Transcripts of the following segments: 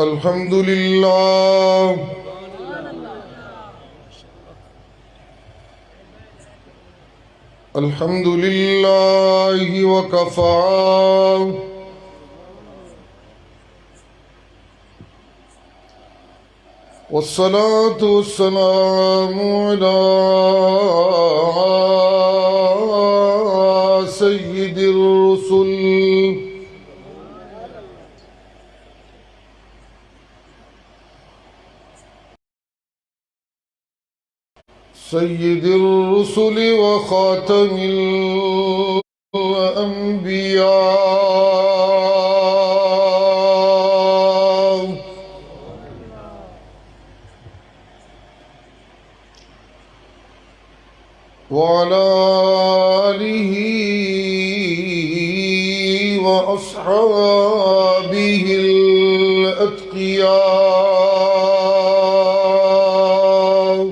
الحمد لله الحمد لله وكفى والصلاة والسلام على سيد الرسل سيد الرسل وخاتم الأنبياء وعلى آله وأصحابه الأتقياء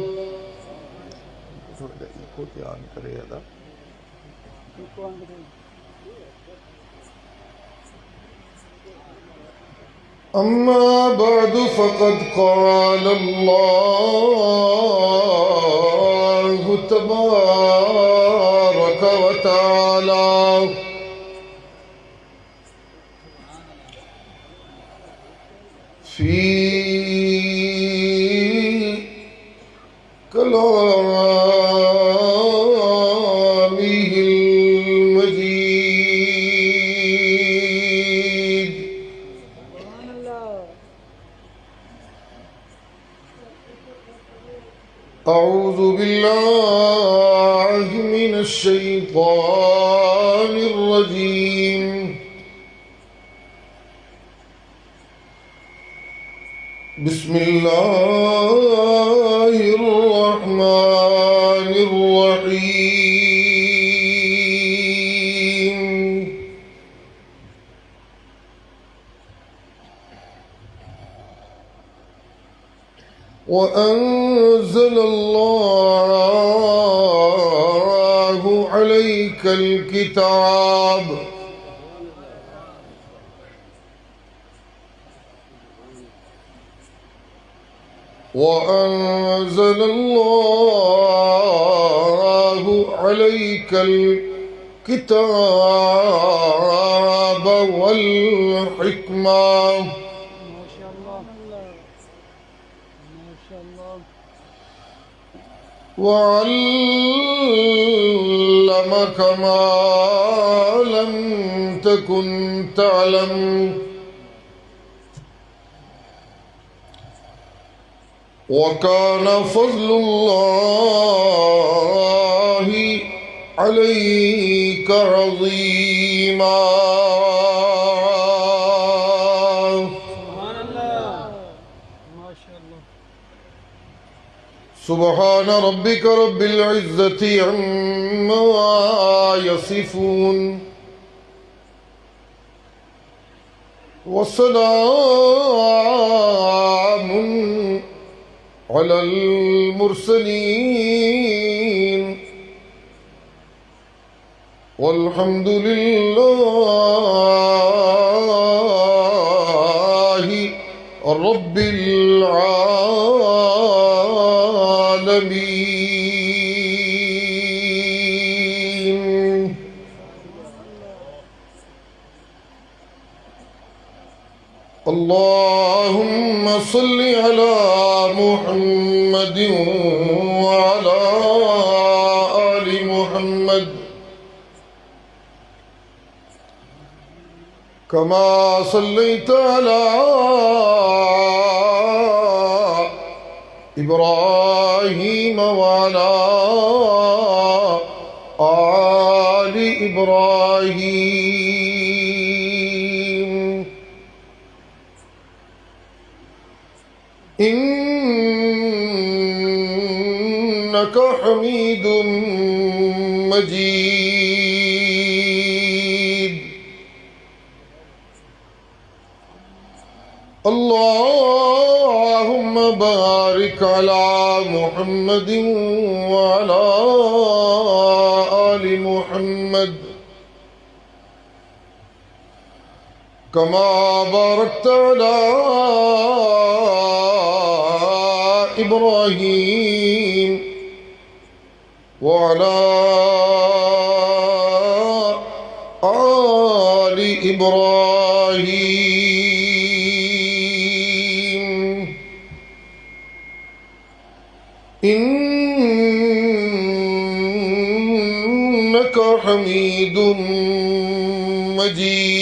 أما بعد فقد قال الله تبارك وتعالى في كلامه المجيد أعوذ بالله من الشيطان الرجيم بسم الله الرحمن الرحيم وأنزل الله عليك الكتاب وأنزل الله عليك الكتاب والحكمة وعلمك ما لم تكن تعلم وكان فضل الله عليك عظيما سبحان ربك رب العزة عما يصفون وسلام على المرسلين والحمد لله رب العالمين اللهم صل على محمد وعلى آل محمد كما صليت على إبراهيم وعلى آل إبراهيم إنك حميد مجيد اللهم بارك على محمد وعلى آل محمد كما باركت على إبراهيم وعلى آل إبراهيم إنك حميد مجيد.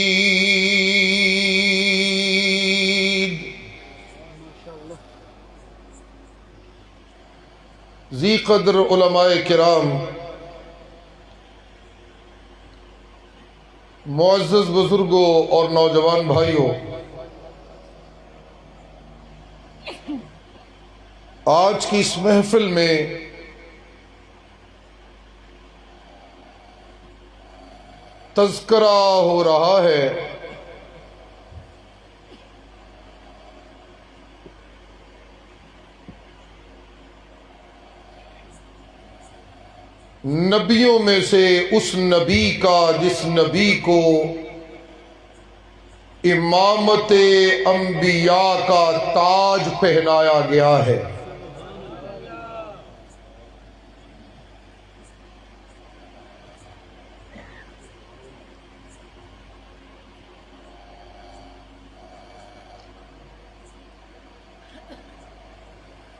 ذی قدر علماء کرام، معزز بزرگوں اور نوجوان بھائیوں، آج کی اس محفل میں تذکرہ ہو رہا ہے نبیوں میں سے اس نبی کا جس نبی کو امامت انبیاء کا تاج پہنایا گیا ہے.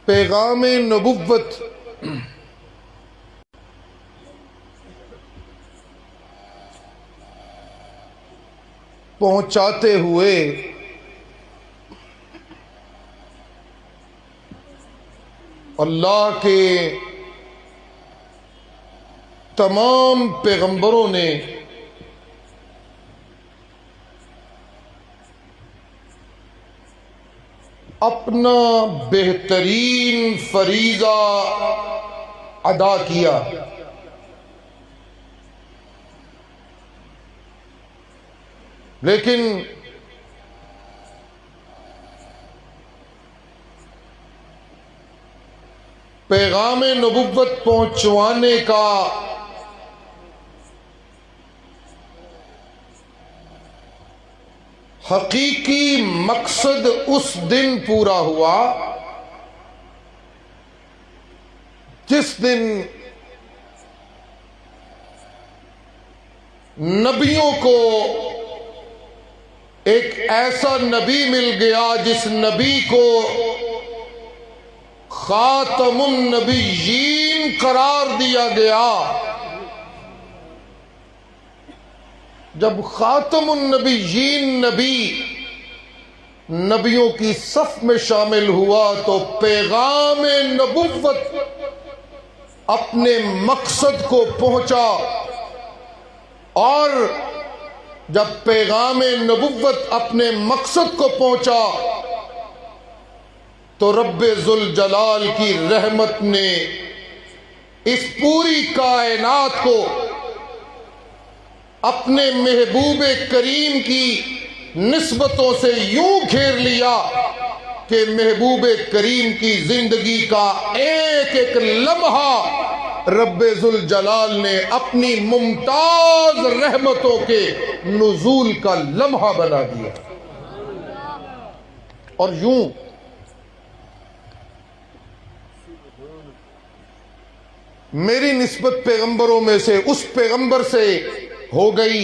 پیغام نبوت پہنچاتے ہوئے اللہ کے تمام پیغمبروں نے اپنا بہترین فریضہ ادا کیا. لیکن پیغام نبوت پہنچوانے کا حقیقی مقصد اس دن پورا ہوا جس دن نبیوں کو ایک ایسا نبی مل گیا جس نبی کو خاتم النبیین قرار دیا گیا. جب خاتم النبیین نبی نبیوں کی صف میں شامل ہوا تو پیغام نبوت اپنے مقصد کو پہنچا، اور جب پیغام نبوت اپنے مقصد کو پہنچا تو رب ذوالجلال کی رحمت نے اس پوری کائنات کو اپنے محبوب کریم کی نسبتوں سے یوں گھیر لیا کہ محبوب کریم کی زندگی کا ایک ایک لمحہ رب ذوالجلال نے اپنی ممتاز رحمتوں کے نزول کا لمحہ بنا دیا. اور یوں میری نسبت پیغمبروں میں سے اس پیغمبر سے ہو گئی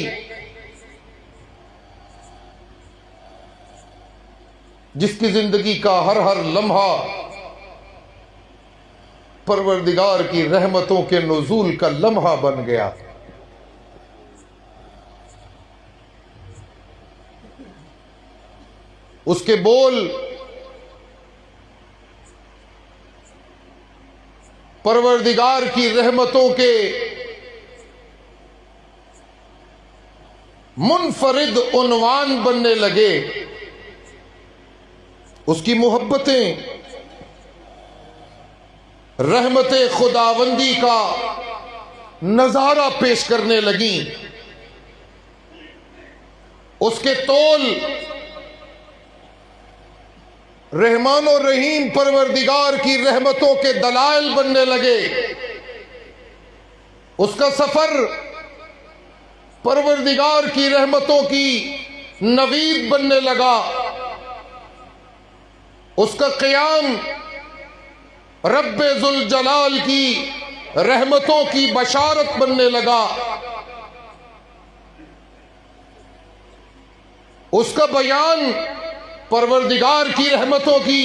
جس کی زندگی کا ہر ہر لمحہ پروردگار کی رحمتوں کے نزول کا لمحہ بن گیا. اس کے بول پروردگار کی رحمتوں کے منفرد عنوان بننے لگے. اس کی محبتیں رحمت خداوندی کا نظارہ پیش کرنے لگیں. اس کے طول رحمان و رحیم پروردگار کی رحمتوں کے دلائل بننے لگے. اس کا سفر پروردگار کی رحمتوں کی نوید بننے لگا، اس کا قیام رب ذوالجلال کی رحمتوں کی بشارت بننے لگا، اس کا بیان پروردگار کی رحمتوں کی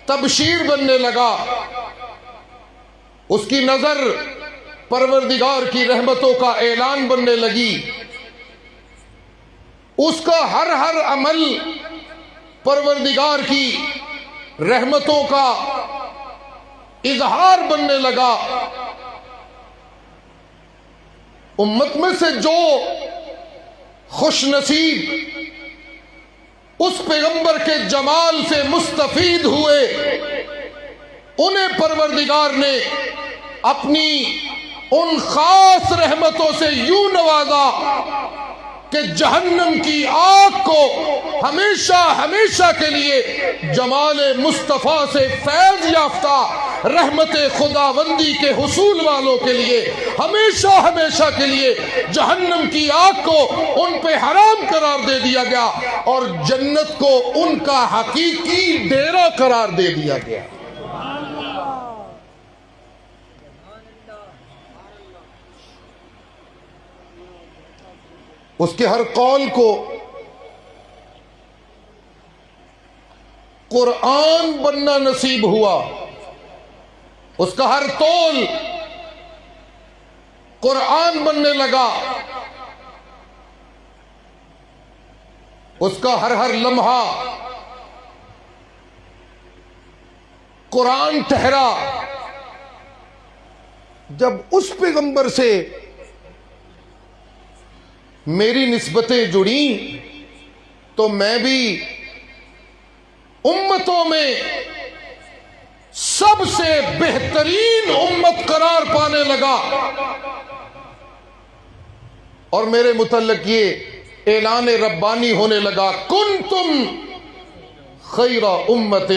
تبشیر بننے لگا، اس کی نظر پروردگار کی رحمتوں کا اعلان بننے لگی، اس کا ہر عمل پروردگار کی رحمتوں کا اظہار بننے لگا۔ امت میں سے جو خوش نصیب اس پیغمبر کے جمال سے مستفید ہوئے، انہیں پروردگار نے اپنی ان خاص رحمتوں سے یوں نوازا کہ جہنم کی آگ کو ہمیشہ کے لیے جمال مصطفیٰ سے فیض یافتہ رحمت خداوندی کے حصول والوں کے لیے ہمیشہ کے لیے جہنم کی آگ کو ان پہ حرام قرار دے دیا گیا اور جنت کو ان کا حقیقی ڈیرا قرار دے دیا گیا۔ اس کے ہر قول کو قرآن بننا نصیب ہوا، اس کا ہر طول قرآن بننے لگا، اس کا ہر لمحہ قرآن ٹھہرا۔ جب اس پیغمبر سے میری نسبتیں جڑیں تو میں بھی امتوں میں سب سے بہترین امت قرار پانے لگا، اور میرے متعلق یہ اعلان ربانی ہونے لگا، کنتم خیر امت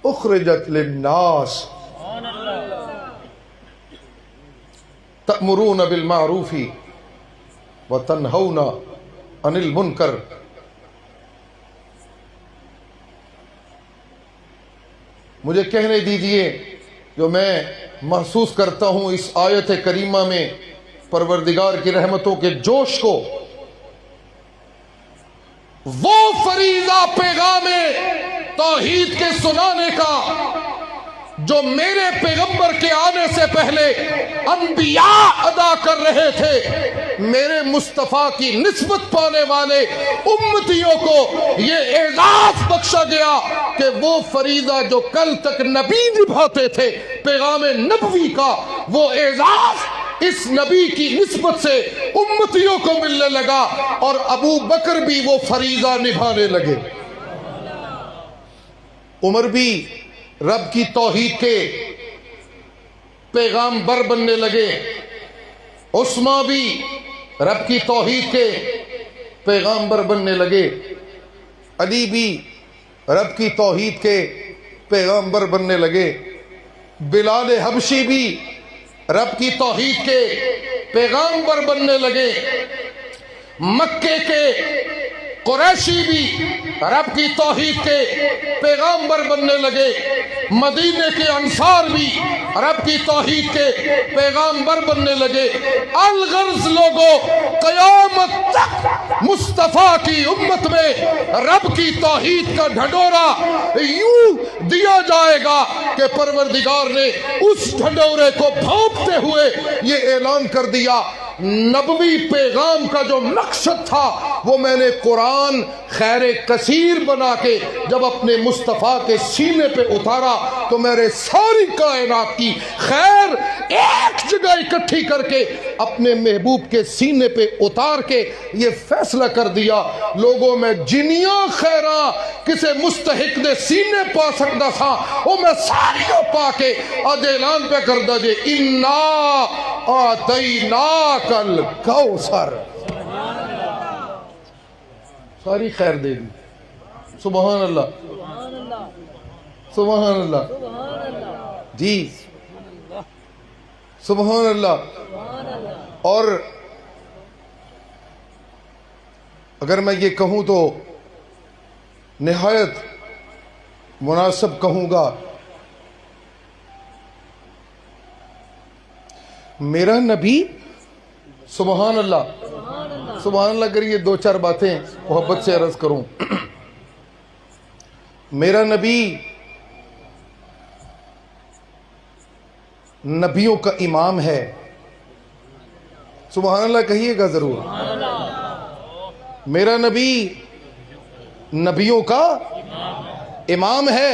اخرجت للناس تأمرون بالمعروف وتنہون عن المنکر۔ مجھے کہنے دیجئے جو میں محسوس کرتا ہوں اس آیت کریمہ میں پروردگار کی رحمتوں کے جوش کو، وہ فریضہ پیغام توحید کے سنانے کا جو میرے پیغمبر کے آنے سے پہلے انبیاء ادا کر رہے تھے، میرے مصطفیٰ کی نسبت پانے والے امتیوں کو یہ اعزاز بخشا گیا کہ وہ فریضہ جو کل تک نبی نبھاتے تھے پیغام نبوی کا، وہ اعزاز اس نبی کی نسبت سے امتیوں کو ملنے لگا، اور ابو بکر بھی وہ فریضہ نبھانے لگے، عمر بھی رب کی توحید کے پیغام بر بننے لگے، عثمان بھی رب کی توحید کے پیغام بر بننے لگے، علی بھی رب کی توحید کے پیغام بر بننے لگے، بلال حبشی بھی رب کی توحید کے پیغام بر بننے لگے، مکے کے قریشی بھی رب کی توحید کے پیغامبر بننے لگے، مدینے کے انصار بھی رب کی توحید کے پیغامبر بننے لگے۔ الغرض لوگوں، قیامت تک مصطفیٰ کی امت میں رب کی توحید کا ڈھنڈورا یوں دیا جائے گا کہ پروردگار نے اس ڈھنڈورے کو بھونپتے ہوئے یہ اعلان کر دیا، نبوی پیغام کا جو مقصد تھا وہ میں نے قرآن خیر کثیر بنا کے جب اپنے مصطفیٰ کے سینے پہ اتارا تو میرے ساری کائنات کی خیر ایک جگہ اکٹھی کر کے اپنے محبوب کے سینے پہ اتار کے یہ فیصلہ کر دیا، لوگوں میں جنیاں خیراں کسے مستحق دے سینے پا سکتا تھا وہ میں ساریوں پا کے آج اعلان پہ کر دا جے، اِنَّا آتَيْنَاكَ الْكَوْثَرَ، ساری خیر دے دی۔ سبحان اللہ، سبحان اللہ، جی سبحان اللہ۔ اور اگر میں یہ کہوں تو نہایت مناسب کہوں گا، میرا نبی، سبحان اللہ سبحان اللہ کریے، دو چار باتیں محبت سے عرض کروں۔ میرا نبی نبیوں کا امام ہے، سبحان اللہ کہیے گا ضرور۔ میرا نبی نبیوں کا امام ہے،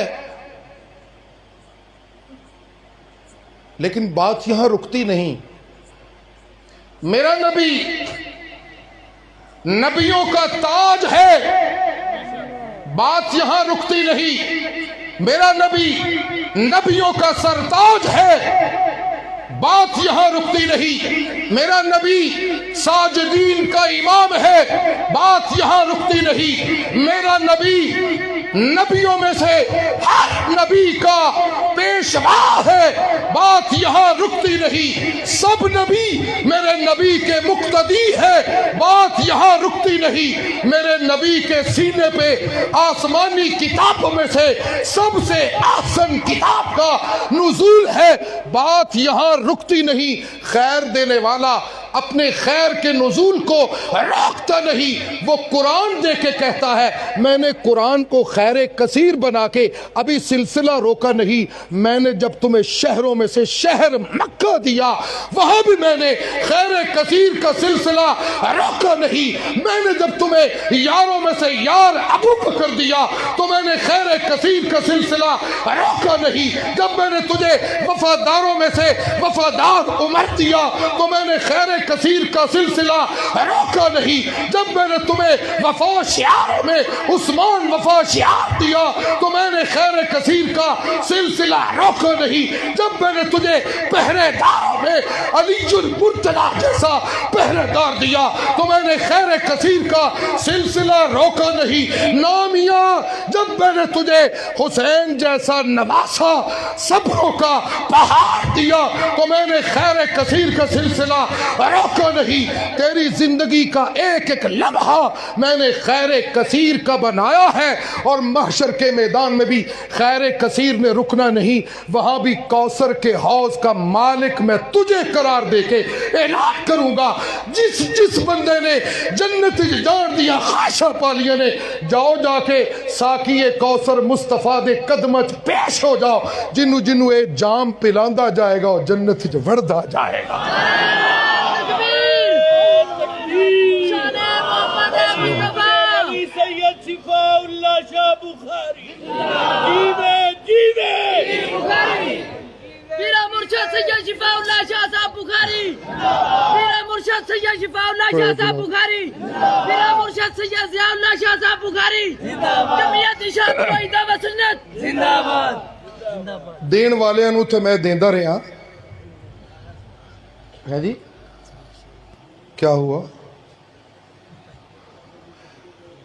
لیکن بات یہاں رکتی نہیں۔ میرا نبی نبیوں کا تاج ہے، بات یہاں رکتی نہیں۔ میرا نبی نبیوں کا سرتاج ہے، بات یہاں رکتی نہیں۔ میرا نبی ساجدین کا امام ہے، بات یہاں رکتی نہیں۔ میرا نبی نبیوں میں سے ہر نبی کا پیشوا ہے، بات یہاں رکتی نہیں۔ سب نبی میرے نبی کے مقتدی ہے، بات یہاں رکتی نہیں۔ میرے نبی کے سینے پہ آسمانی کتابوں میں سے سب سے احسن کتاب کا نزول ہے، بات یہاں رکتی نہیں۔ خیر دینے والا اپنے خیر کے نزول کو روکتا نہیں، وہ قرآن دے کے کہتا ہے میں نے قرآن کو خیر کثیر بنا کے ابھی سلسلہ روکا نہیں، میں نے جب تمہیں شہروں میں سے شہر مکہ دیا وہاں بھی میں نے خیر کثیر کا سلسلہ روکا نہیں۔ میں نے جب تمہیں یاروں میں سے یار ابو بکر دیا تو میں نے خیر کثیر کا سلسلہ روکا نہیں۔ جب میں نے تجھے وفاداروں میں سے وفادار عمر دیا تو میں نے خیر کثیر کا سلسلہ روکا نہیں۔ جب میں نے تمہیں وفا شعاروں میں عثمان وفا شعار دیا تو میں نے خیر کثیر کا سلسلہ روکا نہیں۔ جب میں نے تجھے پہرے داروں میں علی المرتضیٰ جیسا پہرے دار دیا تو میں نے خیر کثیر کا سلسلہ روکا نہیں۔ نامیاں جب میں نے تجھے حسین جیسا نواسا صبروں کا پہاڑ دیا تو میں نے خیر کثیر کا سلسلہ روکا نہیں۔ تیری زندگی کا ایک ایک لمحہ میں نے خیر کثیر کا بنایا ہے، اور محشر کے میدان میں بھی خیر کثیر میں رکنا نہیں، وہاں بھی کوثر کے حوض کا مالک میں تجھے قرار دے کے اعلان کروں گا۔ جس بندے نے جنت جان دیا خواہشہ پالیاں نے، جاؤ جا کے ساقی کوثر مصطفیٰ دے قدمت پیش ہو جاؤ، جنوں اے جام پلاندا جائے گا اور جنت جو وڑدا جائے گا۔ سید شفاء اللہ شاہ بخاری جیوے جیوے میرا مرشد سید شفاء اللہ شاہ صاحب بخاری، میرا مرشد سید شفاء اللہ شاہ صاحب بخاری، میرا مرشد سید ضیاء اللہ شاہ صاحب بخاری، جمعیت اشاعت موحدہ و سنت زندہ باد۔ دین والیاں نو تے میں دیندا رہا ہے جی، کیا ہوا؟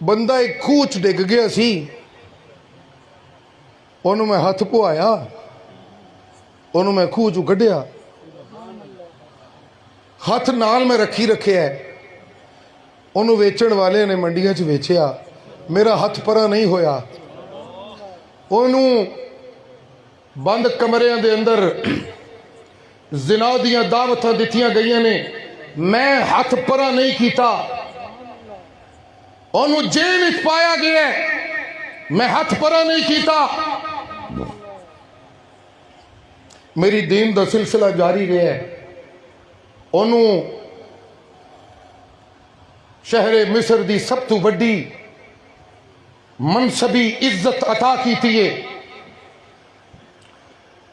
بندہ ایک کھوچ ڈگ گیا سی، انہوں میں ہاتھ پوایا، انہوں میں کھوچ کڈیا، ہاتھ نال میں رکھی رکھے ہے، انہوں ویچن والے نے منڈیاں چ ویچیا، میرا ہاتھ پرا نہیں ہویا۔ انہوں بند کمریاں دے اندر زنا دیاں دعوتاں دتیاں گئیاں نے، میں ہاتھ پرا نہیں کیتا، انہوں جیل وچ پایا گیا ہے، میں ہاتھ پرا نہیں کیتا۔ میری دین دا سلسلہ جاری رہا ہے۔ انہوں شہر مصر دی سب تو وڈی منصبی عزت عطا کی تھی،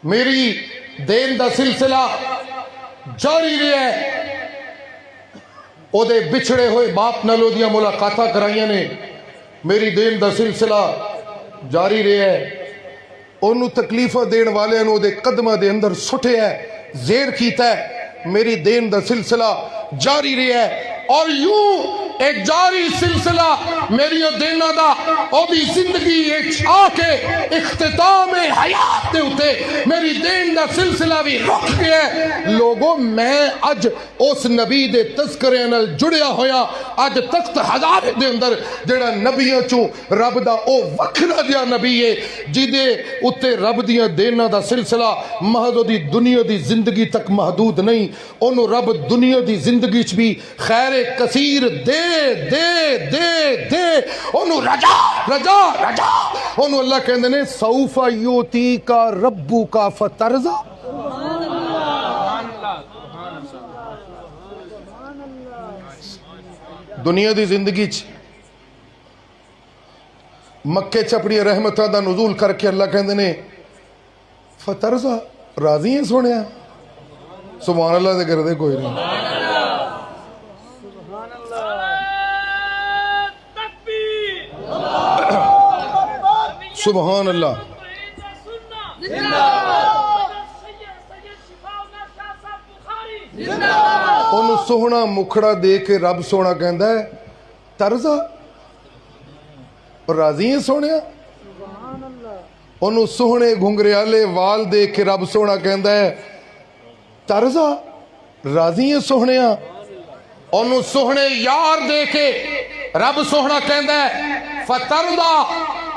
میری دین دا سلسلہ جاری رہا ہے۔ او دے بچھڑے ہوئے باپ نالو دیا ملاقاتہ کرائیاں نے، میری دین دا سلسلہ جاری رہا ہے۔ انہوں تکلیفہ دین والے انہوں دے قدمہ دے اندر سٹھے ہے، زیر کیتا ہے، میری دین دا سلسلہ جاری رہا ہے۔ اور یوں ایک جاری سلسلہ میری دینا دا او دی زندگی آ کے اختتام حیات دے ہوتے میری دین دا سلسلہ بھی رکھ گیا ہے لوگوں میں اج اس نبی دے تذکرے نال جڑیا ہویا اج تخت ہزار دے اندر جڑا نبیوں چوں رب دا او وکھرا دیا نبی ہے جدے اتے رب دیا دینا دا سلسلہ محض دی دنیا دی زندگی تک محدود نہیں انہوں رب دنیا دی زندگی چ بھی خیر کثیر دے دے دے دے انہوں رجا رجا رجا انہوں اللہ کہندے نے سوف یوتی کا ربو کا فترزا دنیا دی زندگی چ مکے چپڑی رحمتہ دا نزول کر کے اللہ کہندے نے فترزا راضی ہیں سوڑیا سبحان اللہ دے کر دے کوئی نہیں سبحان اللہ انہوں سوہنا مکھڑا دے کے رب سونا کہندا ہے ترزا راضی ہیں سونیا انہوں سوہنے گھنگریالے وال دے کے رب سونا کہندا ہے ترزا راضی ہیں سوہنیا انہوں سوہنے یار دے کے رب سوہنا کہندا ہے فتردا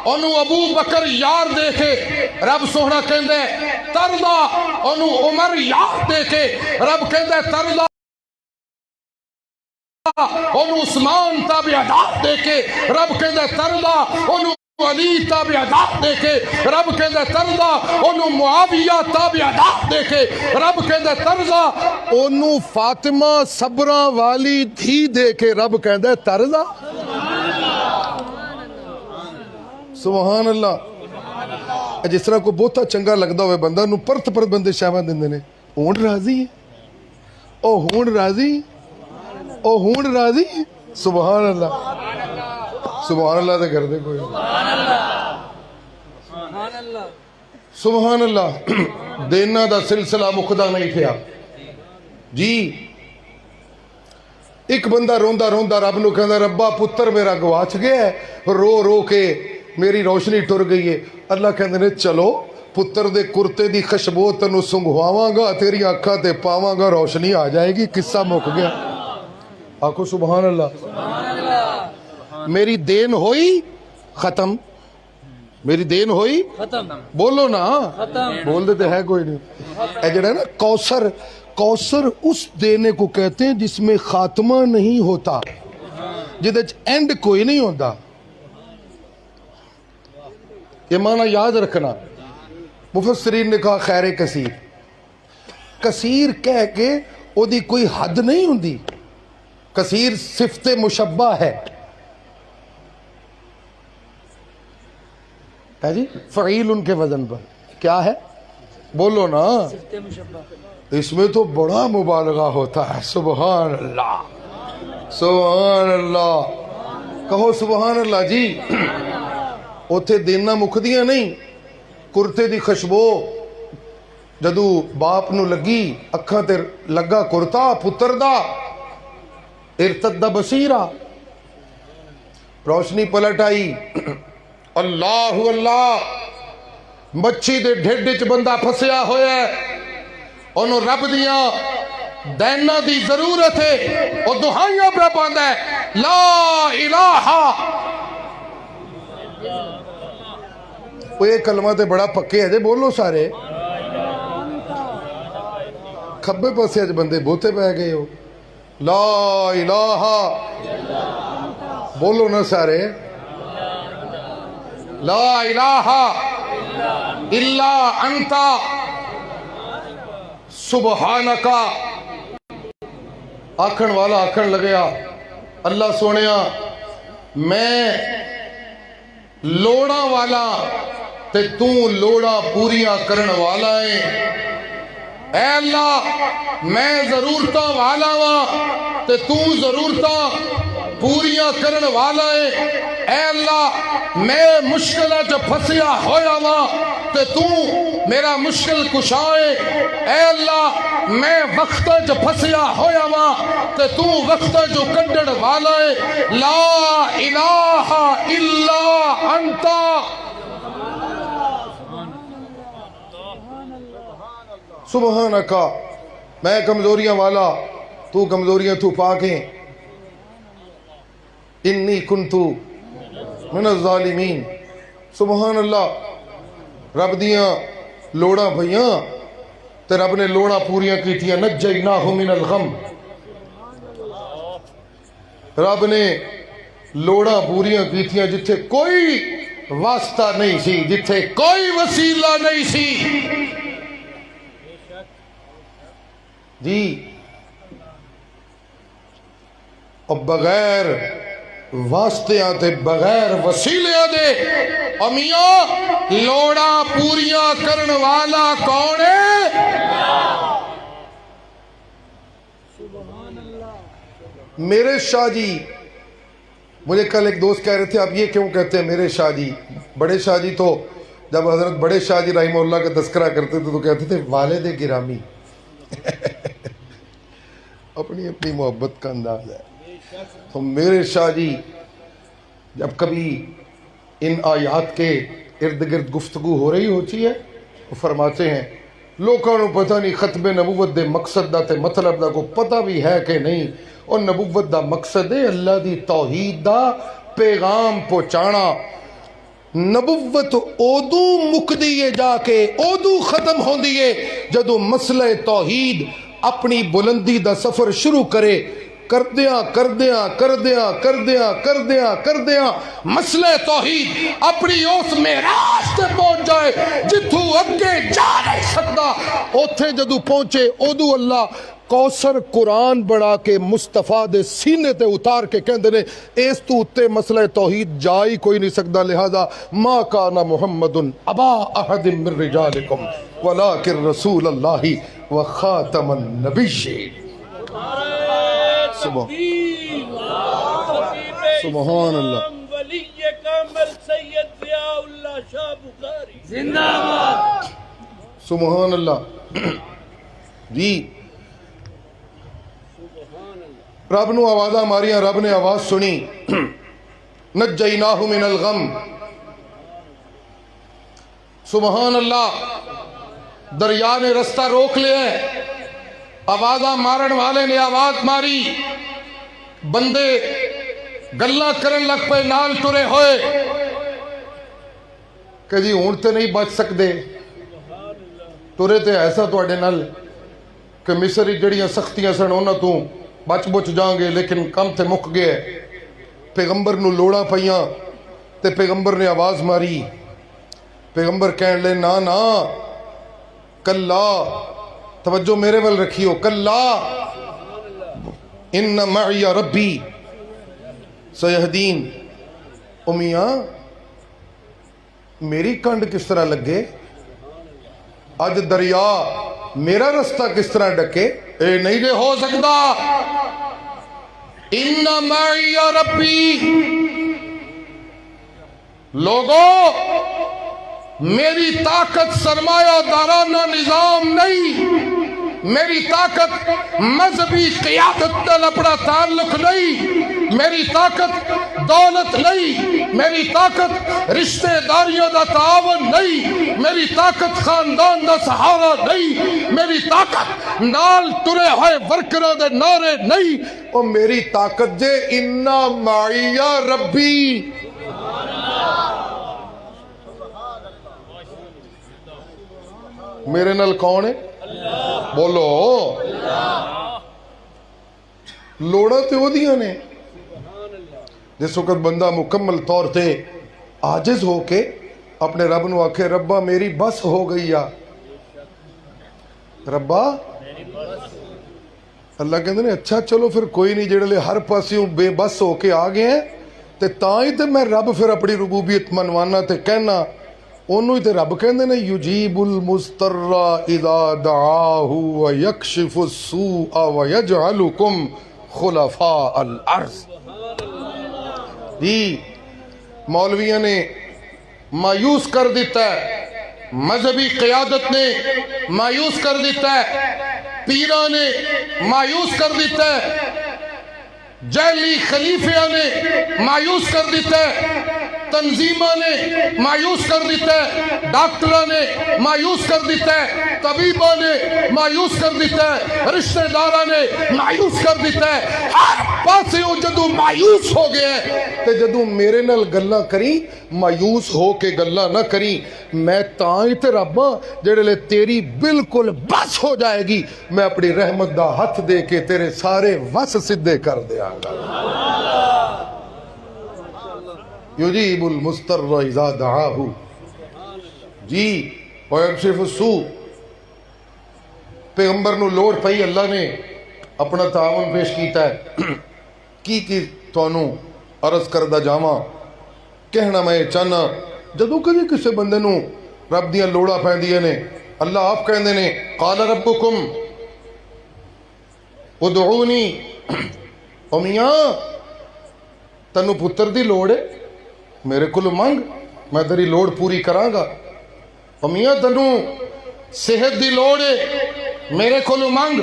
انہوں ابو بکر یار دے کے رب سوہنا کہندا ہے تردا انہوں عمر یار دے کے رب کہندا ہے تردا انہوں عثمان تابعدار دے کے رب کہندا ہے تردا انہوں علی تابعدار دے کے رب کہندا ہے تردا انہوں معاویہ تابعدار دے کے رب کہندا ہے تردا انہوں فاطمہ صبرہ والی دھی دے کے رب کہندا ہے تردا سبحان اللہ جس طرح کو بہتا چنگا لگدا ہوئے بندہ نو پرت پرت بندے شاہبہ دندے نے ہون راضی ہے او ہون راضی او ہون راضی سبحان اللہ سبحان اللہ دے کر دے کوئی سبحان اللہ دینا دا سلسلہ مقدہ نہیں تھیا جی ایک بندہ روندہ روندہ رب نو کہندا ربا پتر میرا گواچ گیا ہے رو رو کے میری روشنی ٹر گئی ہے اللہ کہندے نے چلو پتر دے کرتے دی خشبو تنو سنگھواواں گا تیری آنکھاں تے پاواں گا روشنی آ جائے گی قصہ مک گیا آکھو سبحان اللہ میری دین ہوئی ختم میری دین ہوئی ختم بولو نا بول دیتے ہے کوئی نہیں اے جڑا ہے نا کوثر کوثر اس دینے کو کہتے ہیں جس میں خاتمہ نہیں ہوتا جدے اینڈ کوئی نہیں ہوتا یہ معنی یاد رکھنا مفسرین نے کہا خیر کثیر کثیر کہہ کے او دی کوئی حد نہیں ہوندی کثیر صفت مشبہ ہے جی فعیل ان کے وزن پر کیا ہے بولو نا اس میں تو بڑا مبالغہ ہوتا ہے سبحان اللہ سبحان اللہ کہو سبحان اللہ جی اوتھے دینا مکدیاں نہیں کرتے دی خشبو جدو باپ نو لگی اکھاں تے لگا کرتا پتر دا ارتد بصیرہ روشنی پلٹ آئی اللہ اللہ مچھی دے ڈھڈ وچ بندہ پھسیا ہویا ہے انہوں رب دیاں دینا دی ضرورت ہے اور دہائیاں پہ پاندا ہے لا الہ وہ یہ کلمہ تے بڑا پکے ہے جے بولو سارے کھبے پاسے اج بندے بوتے پہ گئے ہو لا الہ بولو نا سارے لا الہ الا انت سبحانکا آکھن والا آکھن لگیا اللہ سونیا میں لوڑا والا تے تو لوڑا پوریاں کرن والا ہے اے اللہ میں ضرورتاں والا وا تے تو ضرورتاں پوریاں کرن والا ہے۔ اے اللہ میں مشکل چ پھسیا ہویا وا تے تو میرا مشکل کشا ہے۔ اے اللہ میں وقت چ پھسیا ہویا وا تے تو وقت جو کڈن والا ہے۔ لا الہ الا انت۔ سبحانک، میں کمزوریاں والا، تو کمزوریاں تو پاکیں۔ انی کنتو من الظالمین۔ سبحان اللہ، رب دیاں لوڑاں بھئیاں تے رب نے لوڑاں پوریاں کیتیاں۔ نجیناہ من الغم، رب نے لوڑاں پوریاں کیتیاں جتھے کوئی واسطہ نہیں سی، جتھے کوئی وسیلہ نہیں سی۔ جی اور بغیر واسطیاں تے بغیر وسیلیاں دے امیاں لوڑا پوریاں کرن والا کون ہے؟ میرے شاہ جی، مجھے کل ایک دوست کہہ رہے تھے آپ یہ کیوں کہتے ہیں میرے شاہ جی؟ بڑے شاہ جی تو جب حضرت بڑے شاہ جی رحمہ اللہ کا تذکرہ کرتے تھے تو کہتے تھے والد گرامی۔ اپنی اپنی محبت کا انداز ہے۔ تو میرے شاہ جی جب کبھی ان آیات کے ارد گرد گفتگو ہو رہی ہوتی ہے وہ فرماتے ہیں لوگوں کو پتہ نہیں ختم نبوت دے مقصد دا تے مطلب دا کو پتہ بھی ہے کہ نہیں، اور نبوت دا مقصد ہے اللہ دی توحید دا پیغام پہنچانا۔ نبوت اودو مکدی ہے جا کے، اودو ختم ہوندی ہے جدو مسئلہ توحید اپنی بلندی دا سفر شروع کرے۔ کردیاں مسئلہ توحید اپنی اس معراج تے پہنچ جائے جتھوں اگے جا نہیں سکتا، اوتھے جدو پہنچے ادو اللہ کوثر قرآن بڑھا کے مصطفیٰ دے سینے تے اتار کے کہندے نے اس تو اتے مسئلہ توحید جا ہی کوئی نہیں سکتا، لہذا ما کان محمد ابا احد من رجالکم ولکن رسول اللہ وخاتم النبیین۔ سبحان اللہ، ولی کامل سید ضیاء اللہ شاہ بخاری زندہ باد۔ سبحان اللہ۔ جی رب نو آوازاں ماریاں، رب نے آواز سنی، نجیناہ من الغم۔ سبحان اللہ، دریا نے رستہ روک لیا ہے، آوازاں مارن والے نے آواز ماری، بندے گلاں کرن لگ پے نال ٹرے ہوئے کہ جی ہون تے نہیں بچ سکتے، ٹرے تے ایسا تواڈے نال کہ مصر جڑیاں سختیاں سن انہاں تو بچ بچ جاؤں گے، لیکن کم تے مک گئے۔ پیغمبر نو لوڑا پئیاں تے پیغمبر نے آواز ماری، پیغمبر کہن لے نا نا کلا، توجہ میرے ول رکھیو، کلا ان معی ربی سیہدین۔ میاں میری کنڈ کس طرح لگے، اج دریا میرا رستہ کس طرح ڈکے، اے نہیں دے ہو سکتا۔ ان معی ربی، لوگوں میری طاقت سرمایہ دارانہ نظام نہیں، میری طاقت مذہبی قیادت نال اپنا تعلق نہیں، میری طاقت دولت نہیں، میری طاقت رشتہ داریوں دا تعاون نہیں، میری طاقت خاندان دا سہارا نہیں، میری طاقت نال ٹرے ہوئے ورکراں دے نعرے نہیں، اور میری طاقت جے انا معی ربی۔ میرے نال کون ہے؟ بولو، لوڑا تے وہ دیاں نے۔ جس وقت بندہ مکمل طور تے عاجز ہو کے اپنے رب نو آکھے ربا میری بس ہو گئی یا ربا، اللہ کہندے نے اچھا چلو پھر کوئی نہیں، جڑے لے ہر پاسیوں بے بس ہو کے آ گئے ہیں تے تاں ہی تے میں رب پھر اپنی ربوبیت منوانا تے کہنا، انہوں ہی تے رب کہندے نے یجیب المضطر اذا دعاہ ویکشف السوء ویجعلکم خلفاء الارض۔ جی مولویوں نے مایوس کر دیتا ہے، مذہبی قیادت نے مایوس کر دیتا ہے، پیروں نے مایوس کر دیتا ہے، جعلی خلیفیاں نے مایوس کر دیتا ہے، تنظیمہ نے مایوس کر دیتا ہے، ڈاکٹروں نے مایوس کر دیتا ہے، طبیبوں نے مایوس کر دیتا ہے، رشتہ داروں نے مایوس کر دیتا ہے، ہر پاسے جدوں مایوس ہو گیا ہے تے جدوں میرے نال گلاں کری مایوس ہو کے گلاں نہ کری، میں تاں ہی تے رب ہاں جڑے لے تیری بالکل بس ہو جائے گی میں اپنی رحمت دا ہاتھ دے کے تیرے سارے وس سدھے کر دیاں گا۔ یجیب المضطر اذا دعاہ، جی ویکشف السوء، پیغمبر نو لوڑ پئی اللہ نے اپنا تعاون پیش کیتا ہے۔ کی تانوں عرض کردہ جاواں، کہنا میں چاہنا جدوں کدی کسے بندے نو رب دیاں لوڑا پیندیاں نے اللہ آپ کہندے نے قال ربکم ادعونی، او میاں تنو پتر دی لوڑ ہے میرے کو منگ میں تیری لوڑ پوری کراں گا، او میاں تنو صحت دی لوڑ ہے میرے کو منگ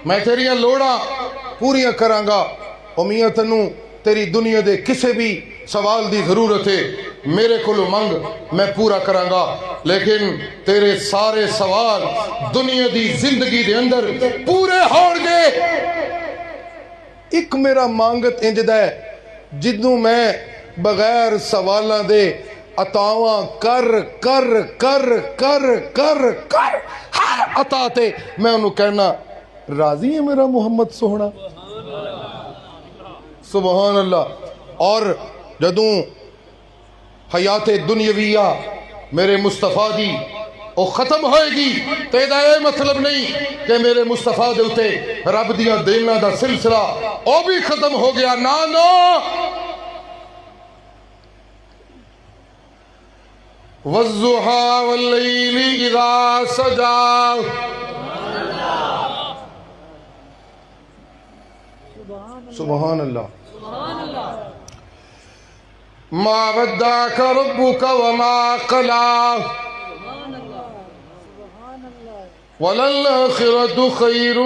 میں تیریاں لوڑاں پوریاں کراں گا، او میاں تنو تیری دنیا دے کسے بھی سوال دی ضرورت ہے میرے کو منگ میں پورا کراں گا، لیکن تیرے سارے سوال دنیا دی زندگی دے اندر پورے ہون گے ایک میرا مانگت انجدہ ہے جدوں میں بغیر سوالاں دے عطاواں کر کر کر کر کر کر ہر عطا تے میں انہوں کہنا راضی ہے میرا محمد سوہنا، سبحان اللہ۔ اور جدوں حیات دنیاویہ میرے مصطفیٰ دی او ختم ہوئے گی تے دا اے مطلب نہیں کہ میرے مصطفیٰ دے اتے رب دیاں دینا دا سلسلہ او بھی ختم ہو گیا، نا نا، والضحى والليل إذا سجى، سبحان اللہ، ما ودعك ربك وما قلى وللآخرة خير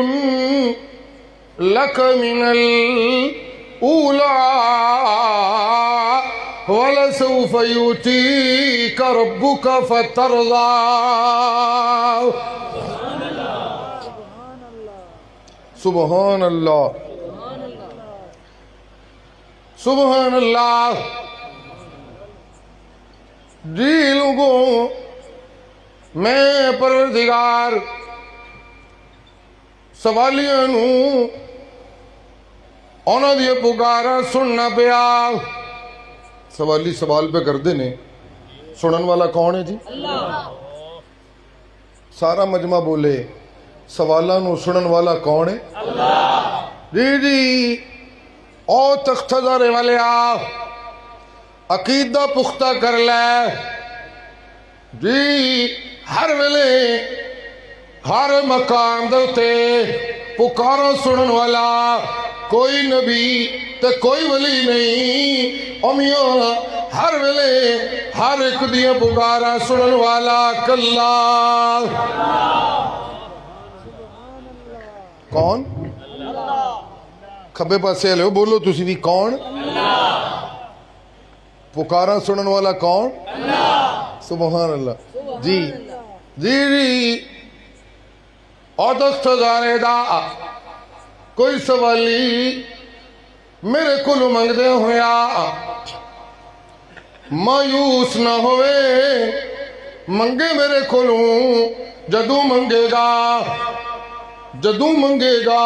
لك من الأولى وَلَسَوْفَ يُؤْتِيكَ رَبُّكَ فَتَرْضَى۔ سبحان اللہ، سبحان اللہ۔ جی لوگوں میں پروردگار سوالیاں نو انہاں دی پکاراں سننا پیا۔ سوالی سوال پہ کر دینے، سنن والا کون ہے جی؟ اللہ۔ سارا مجمع بولے سوالاں نو سنن والا کون ہے؟ اللہ۔ جی جی او تختہ دارے والے آ عقیدہ پختہ کر لے جی، ہر ویلے ہر مقام دوتے پکارا سنن والا کوئی نبی تے کوئی ولی نہیں، امیاں ہر ویلے ہر ایک دیا پکارا سنن والا کلا کون؟ کھبے پاسے لے بولو تسی بھی کون؟ پکارا سنن والا کون؟ سبحان اللہ۔ جی جی جی اور دست جانے دا کوئی سوالی میرے کل منگ دے ہویا مایوس نہ ہوئے، منگے میرے کلوں جدوں منگے گا، جدوں منگے گا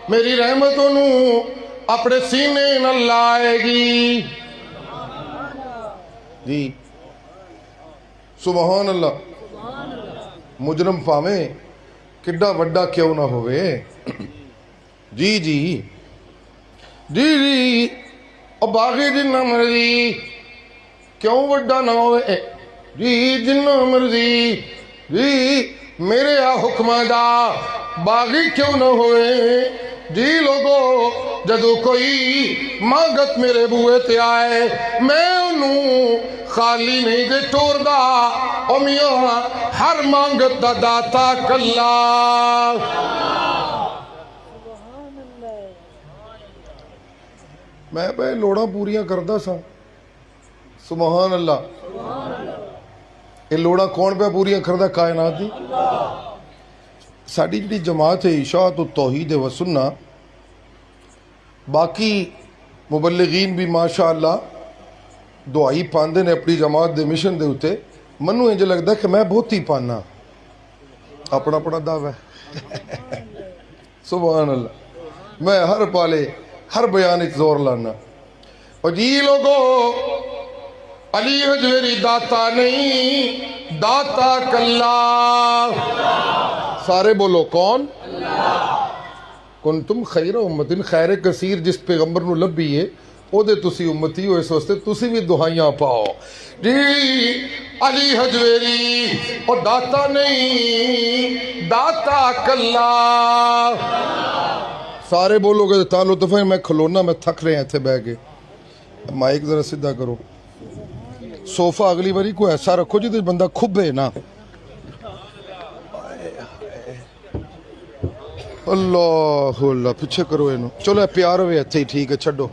میری رحمتوں نو اپنے سینے نہ لائے گی۔ جی سبحان اللہ۔ مجرم پاویں کڈا وڈا کیوں نہ ہوئے، جی جی جی جی اور باغی جنہ مرضی کیوں وڈا نہ ہوئے، جی جنہ مرضی جی میرے حکمہ دا باغی کیوں نہ ہوئے، جی لوگو جدو کوئی مانگت میرے بوئے تے آئے میں انہوں خالی نہیں دے ٹور دا او میاں ہر مانگت دا داتا کلا میں بھائی لوڑا پوریاں کردہ سا سبحان اللہ یہ لوڑا کون پہ پوریاں کردہ کائنات دی ساڑی جڑی جماعت ہے اشاعت التوحید و سنہ باقی مبلغین بھی ماشاءاللہ دعائی پاندے نے اپنی جماعت دے مشن دے ہوتے منو انجھے لگتا ہے کہ میں بہت ہی پانا اپنا اپنا دعویٰ ہے سبحان اللہ میں ہر پالے ہر بیان ایک زور لانا اور جی لوگو علی حجویری داتا نہیں داتا کلا سارے بولو کون کنتم خیر امت خیر کثیر جس پیغمبر نو لبی ہے او دے تسی امتی ہوئے سوستے تسی بھی دہائیاں پاؤ جی علی حجویری اور داتا نہیں داتا کلا سارے بولو گے تعلق دفعہ میں کھلونا میں تھک رہے ہیں تھے بہ کے مائک ذرا سدھا کرو صوفہ اگلی باری کو ایسا رکھو جی تو بندہ کھبے نا اللہ اللہ پیچھے کرو اینو چلو پیار ہوئے اچھا ہی ٹھیک ہے چھڈو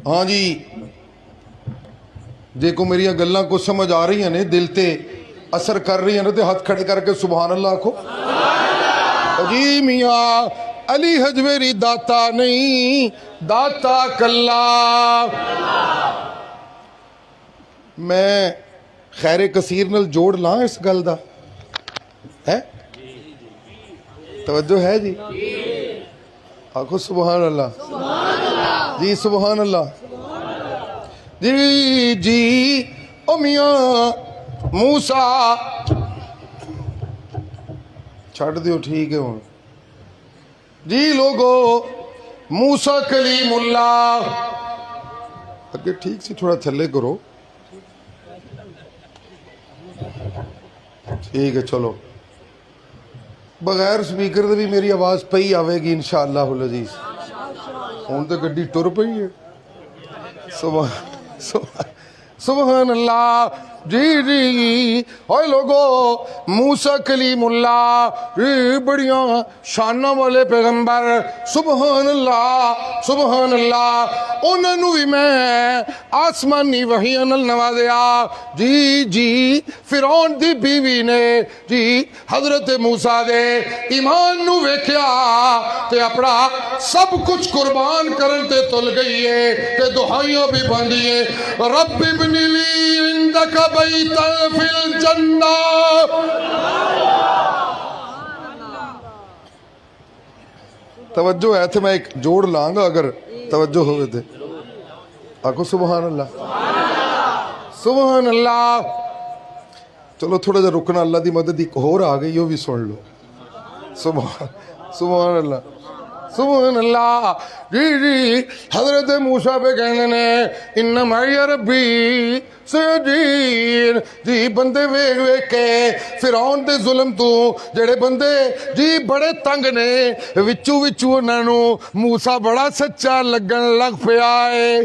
ہاں جی دیکھو میری گلاں کو سمجھ آ رہی ہیں نے دل تے اثر کر رہی ہیں نے تے ہاتھ کھڑے کر کے سبحان اللہ کو جی میاں علی حجویری داتا نہیں داتا کلا میں خیر کثیر نل جوڑ لاں اس گل دا ہے توجہ ہے جی آخو سبحان اللہ جی سبحان اللہ جی جی او میاں موسیٰ چھڑ دیو ٹھیک ہے ہوں جی لوگو موسیٰ کلیم اللہ اگر ٹھیک سی تھوڑا تھلے کرو ٹھیک ہے چلو بغیر سپیکر دے بھی میری آواز پئی آوے گی انشاءاللہ العزیز ہون تو گڈی ٹر پئی ہے سبحان اللہ جی جی اوے لوگو موسیٰ کلیم اللہ بڑیاں شانہ والے پیغمبر سبحان اللہ انہوں بھی میں آسمانی وحی انل نوازیا جی جی فرعون دی بیوی نے جی حضرت موسیٰ دے ایمان نو ویکھیا تے اپنا سب کچھ قربان کرن تے تل گئی ہے تے دعائیاں بھی باندھی ہے رب ابن لی عندک بیتا فی الجنہ توجہ ہے تھے میں ایک جوڑ لانگا اگر توجہ ہوئے تھے آکو سبحان اللہ سبحان اللہ چلو تھوڑا جا رکنا اللہ دی مدد ایک اور آگئی یہ بھی سن لو سبحان اللہ سبحان اللہ جی جی حضرت موسیٰ پہ کہنے نے ان معی ربی سیدین جی بندے ویگ ویگ کے فرعون دے ظلم تو جڑے بندے جی بڑے تنگ نے وچو انہوں موسیٰ بڑا سچا لگن لگ پیا ہے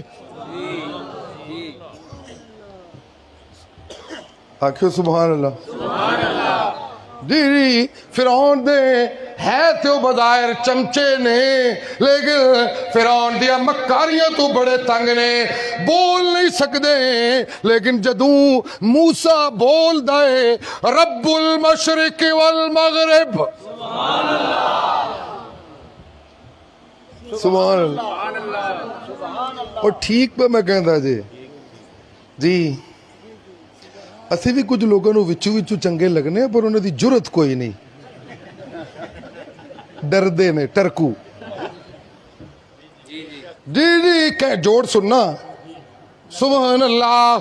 آکھو سبحان اللہ جی جی فرعون دے ہے تو بظاہر چمچے نے لیکن فرعون دیا مکاریاں تو بڑے تنگ نے بول نہیں سکتے لیکن جدوں موسیٰ بول دائے رب المشرق والمغرب سبحان اللہ اور ٹھیک پہ میں کہندا جی اسی بھی کچھ لوگوں نے وچو چنگے لگنے ہیں پر انہوں دی جرت کوئی نہیں ڈردے نے ٹرکو جی جی کہ جوڑ سننا سبحان اللہ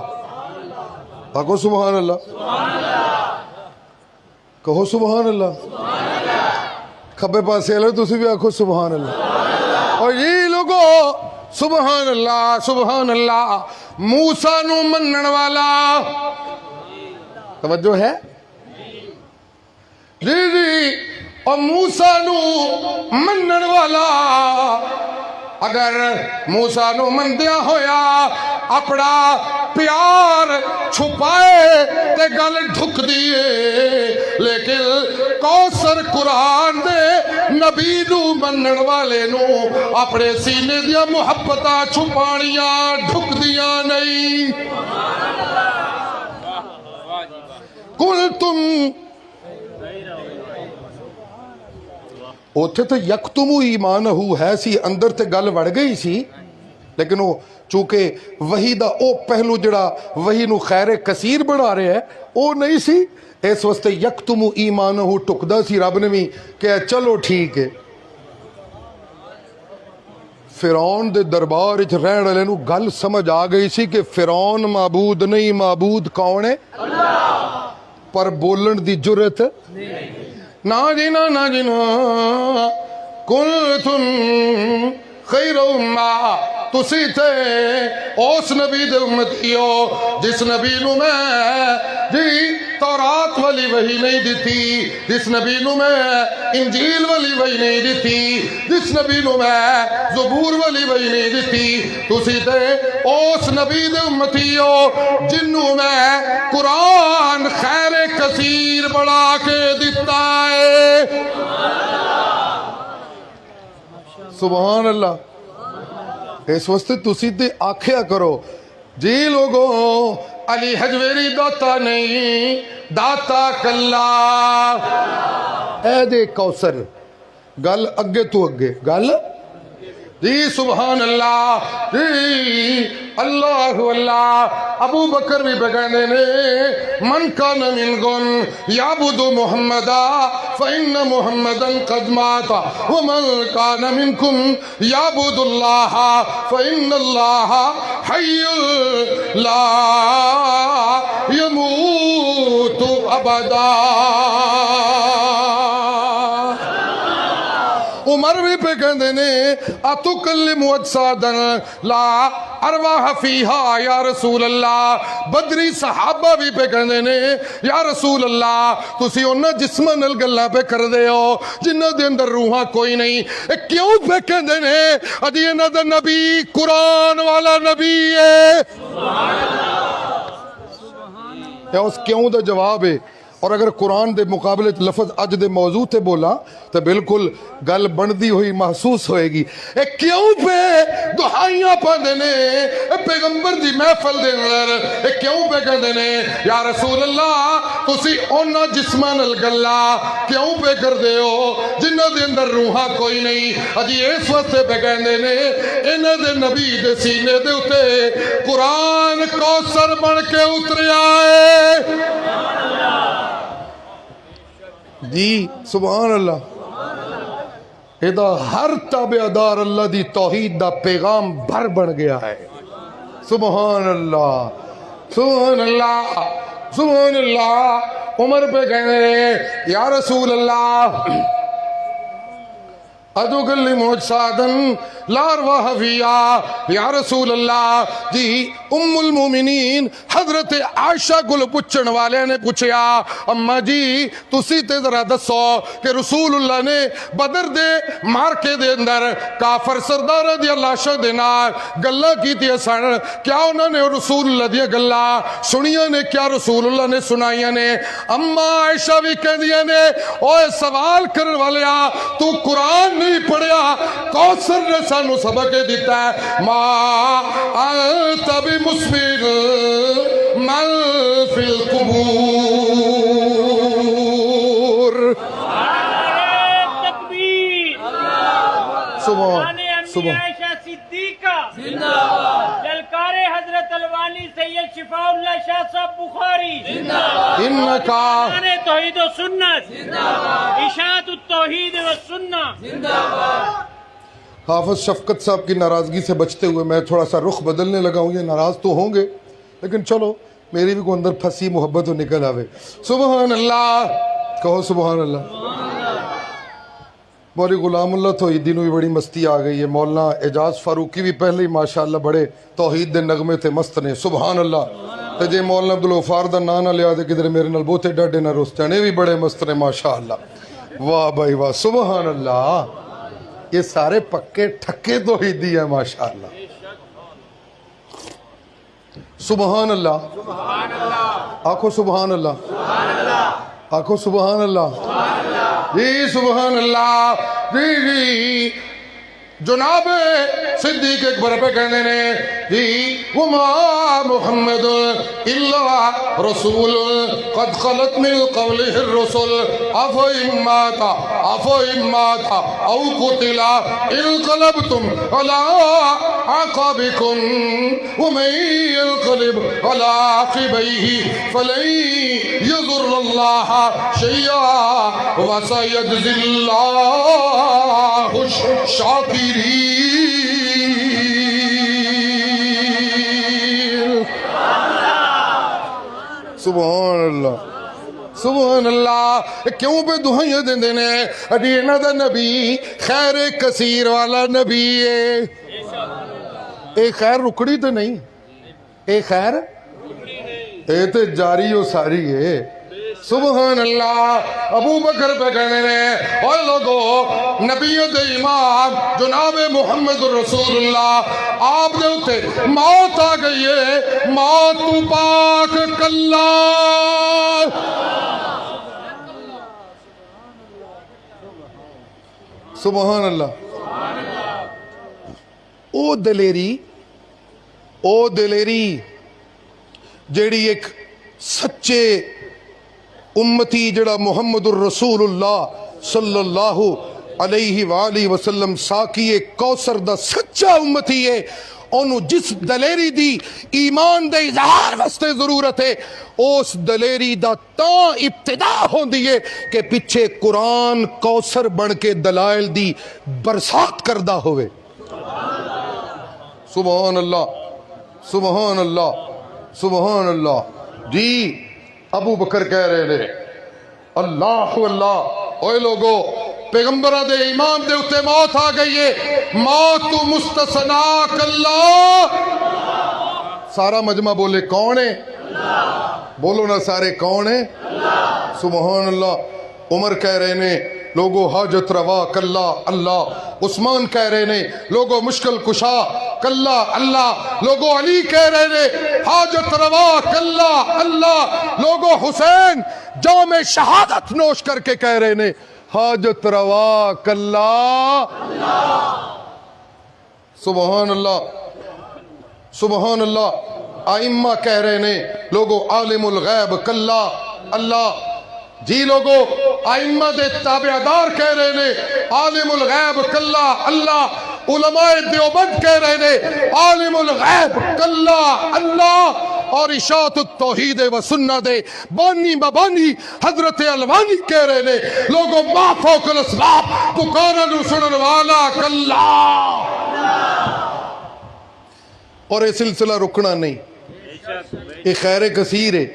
آکو سبحان اللہ, کہو سبحان اللہ. کھبے پاسے والے تسی بھی آکھو سبحان اللہ. اور یہ لوگو سبحان اللہ سبحان اللہ. موسیٰ نو منن والا, توجہ ہے جی جی, اور موسیٰ نو منن والا اگر موسیٰ نو مندیا ہویا اپنا پیار چھپائے تے گل ڈھک دیئے, لیکن کوثر قرآن دے نبی نو منن والے نو اپنے سینے دیا محبتہ چھپانیاں ڈھک دیا نہیں. کل تم اوتھے تو یکتمو ایمانہو ہے سی, اندر تے گل وڑ گئی سی, لیکن وہ چونکہ وحی دا او پہلو جڑا وحی نو خیر کثیر بڑھا رہے ہے او نہیں سی, اس واسطے یکتمو ایمانہو ٹکدا سی. رب نے بھی کہ چلو ٹھیک ہے. فرعون دے دربار وچ رہن والے نو گل سمجھ آ گئی سی کہ فرعون معبود نہیں, معبود کون ہے؟ پر بولن دی جرت نا جنا نا جنا. کنتم خیر امہ, تسی تھے اس نبی دے امتیو جس نبی نو میں جی تورات والی وحی نہیں دیتی, جس نبی نو میں انجیل والی وحی نہیں دیتی, جس نبی نو میں زبور والی وحی نہیں دیتی. تسی تھے اس نبی دے امتیو جنو میں قرآن خیر کثیر بڑھا کے دیتا ہے. سبحان اللہ. اس واسطے تسی تے آکھیا کرو جی لوگوں علی حجویری داتا نہیں, داتا کلا. اے دے کوثر گل اگے تو اگے گل جی سبحان اللہ جی اللہ اللہ. ابو بکر بھی بگانے نے من کان منکم یعبد محمدا فإن محمدا قد مات ومن کان منکم یعبد اللہ فإن اللہ حی لا يموت ابدا. عمر بھی پہ کہندے نے اتکلم اجسادا لا ارواح فیہا یا رسول اللہ. بدری صحابہ بھی پہ کہندے نے یا رسول اللہ تسی انہاں جسماں نال گلاں پہ کر دے ہو جنہاں دے اندر روحاں کوئی نہیں. کیوں پہ کہندے نے اجی انہاں دا نبی قرآن والا نبی ہے. اس کیوں دا جواب ہے. اور اگر قرآن دے مقابلے لفظ اج دے موضوع تے بولا تو بالکل گل بندی ہوئی محسوس ہوئے گی. کیوں پہ دہائیاں پاندے نے پیغمبر دی محفل دے اندر, کیوں پہ کہندے نے یا رسول اللہ تسی اونا جسمان الگلہ کیوں پہ کر دے ہو جنہ دے اندر روحاں کوئی نہیں. اجی اس واسطے پہ کہندے نے انہ دے نبی دے سینے دے اتے قرآن کوثر بن کے اتر آئے. جی سبحان اللہ. ایدہ ہر تابعدار اللہ دی توحید دا پیغام بھر بن گیا ہے. سبحان اللہ سبحان اللہ سبحان اللہ. عمر پہ کہنے یا رسول اللہ اتکلم اجسادا لا ارواح فیہا یا رسول اللہ. جی ام المومنین حضرت عائشہ گل پچھن والے نے پوچھیا اماں جی تسی تے ذرا دسو کہ رسول اللہ نے بدر دے مارکے دے اندر کافر سردار دی لاشاں دے نال گلاں کیتیاں سن, کیا انہوں نے رسول اللہ دی گلاں سنیاں نے, کیا رسول اللہ نے سنائیاں نے؟ اماں عائشہ بھی کہندیاں نے اوے سوال کرن والیا تو قرآن نہیں پڑھیا, کوثر نے سانو سبق دیتا ہے ما انت بمسمر من فی القبور. تکبیر. سبحان عائشہ صدیقہ للکار حضرت الوانی سید شفاء اللہ شاہ صاحب بخاری انکا توحید و سنت اشاعت التوحید و سنت. حافظ شفقت صاحب کی ناراضگی سے بچتے ہوئے میں تھوڑا سا رخ بدلنے لگا ہوں. یہ ناراض تو ہوں گے لیکن چلو میری بھی کوئی اندر پھنسی محبت تو نکل آوے. سبحان اللہ کہو سبحان اللہ. مولی غلام اللہ توحیدی نو بھی بڑی مستی آ گئی ہے. مولانا اعجاز فاروقی بھی پہلے ہی ماشاءاللہ بڑے توحید دے نغمے تے مست نے. سبحان اللہ. تے جے مولانا عبدالغفار دا نا نہ لیا دے کدھر میرے نال بوتے ڈاڈے نہ رستنے بھی بڑے مست نے ماشاءاللہ. واہ بھائی واہ سبحان اللہ. یہ سارے پکے ٹھکے توحیدی ہیں ماشاءاللہ. سبحان اللہ. آنکھو سبحان اللہ. آنکھو سبحان اللہ. جی سبحان اللہ. جی جناب صدیق اکبر پہ کہنے نے جی وما محمد الا رسول قد خلت من قبلہ الرسل افإن مات او قتل انقلبتم على عقابكم ومن ينقلب على عقبيه فلن يضر الله شيئا وسيجزي الله الشاكرين. سبحان اللہ. سبحان اللہ. کیوں پہ دہائیاں دیں دینے اڈینا دا نبی خیر کثیر والا نبی ہے. اے خیر رکڑی تو نہیں, اے خیر اے تو جاری و ساری ہے. سبحان اللہ. ابو بکر پہ کہنے نے اور لوگو نبیت امام جناب محمد رسول اللہ آپ دے ہوتے موت آ گئی ہے. موت تو پاک کلا. سبحان اللہ. او دلیری جیڑی ایک سچے امتی جڑا محمد الرسول اللہ صلی اللہ علیہ وآلہ وسلم ساکی کوثر دا سچا امتی ہے. انہوں جس دلیری دی ایمان دے اظہار واسطے ضرورت ہے اس دلیری دا تاں ابتدا ہون دیئے کہ پچھے قرآن کوثر بن کے دلائل دی برسات کردہ ہوئے. سبحان اللہ. سبحان اللہ. سبحان اللہ. جی ابو بکر کہہ رہے نے اللہ اللہ اوے لوگو پیغمبرہ دے امام دے اتے موت آ گئی ہے. موت تو مستثنا کلا. سارا مجمع بولے کون ہے؟ بولو نا سارے کون ہے؟ سبحان اللہ. عمر کہہ رہے نے لوگو حاجت روا کلا اللہ. عثمان کہہ رہے نے لوگو مشکل کشا کلا اللہ. لوگو علی کہہ رہے نے حاجت روا کلا اللہ. لوگو حسین جام شہادت نوش کر کے کہہ رہے نے حاجت روا کلا. سبحان اللہ. سبحان اللہ. ائمہ کہہ رہے نے لوگو عالم الغیب کلا اللہ. جی لوگو ائمہ دے تابعدار کہہ رہے نے عالم الغیب کلا اللہ. علماء دیوبند کہہ رہے نے عالم الغیب کلا اللہ. اور اشاعت التوحید و سنت دے بانی مبانی حضرت الوانی کہہ رہے نے لوگو ما فوق الاسباب پکارا نو سنن والا کلا. اور یہ سلسلہ رکنا نہیں. یہ خیر کثیر ہے,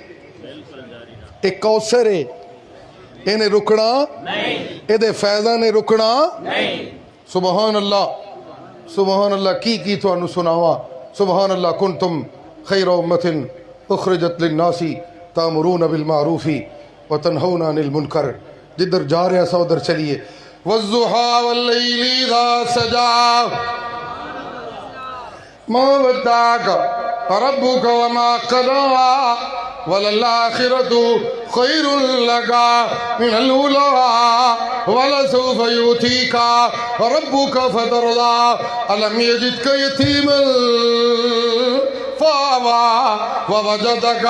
یہ کوثر ہے, انہیں رکنا یہ فیضہ نے رکنا. سبحان اللہ. سبحان اللہ. کی تو انو سناوا. سبحان اللہ. کنتم خیر امت اخرجت للناس تامرون بالمعروف وتنہون عن المنکر. جدھر جا رہے ہیں سا ادھر چلیے. والضحى واللیل اذا سجا ما ودعك ربك وما قلى وللآخرة خير لك من الأولى ولسوف يؤتيك ربك فترضى ألم يجدك يتيما فآوى ووجدك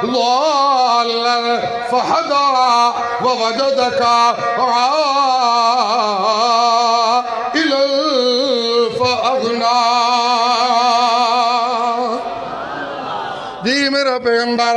ضالا فهدى ووجدك عائلا فأغنى. جی میرا پیغمبر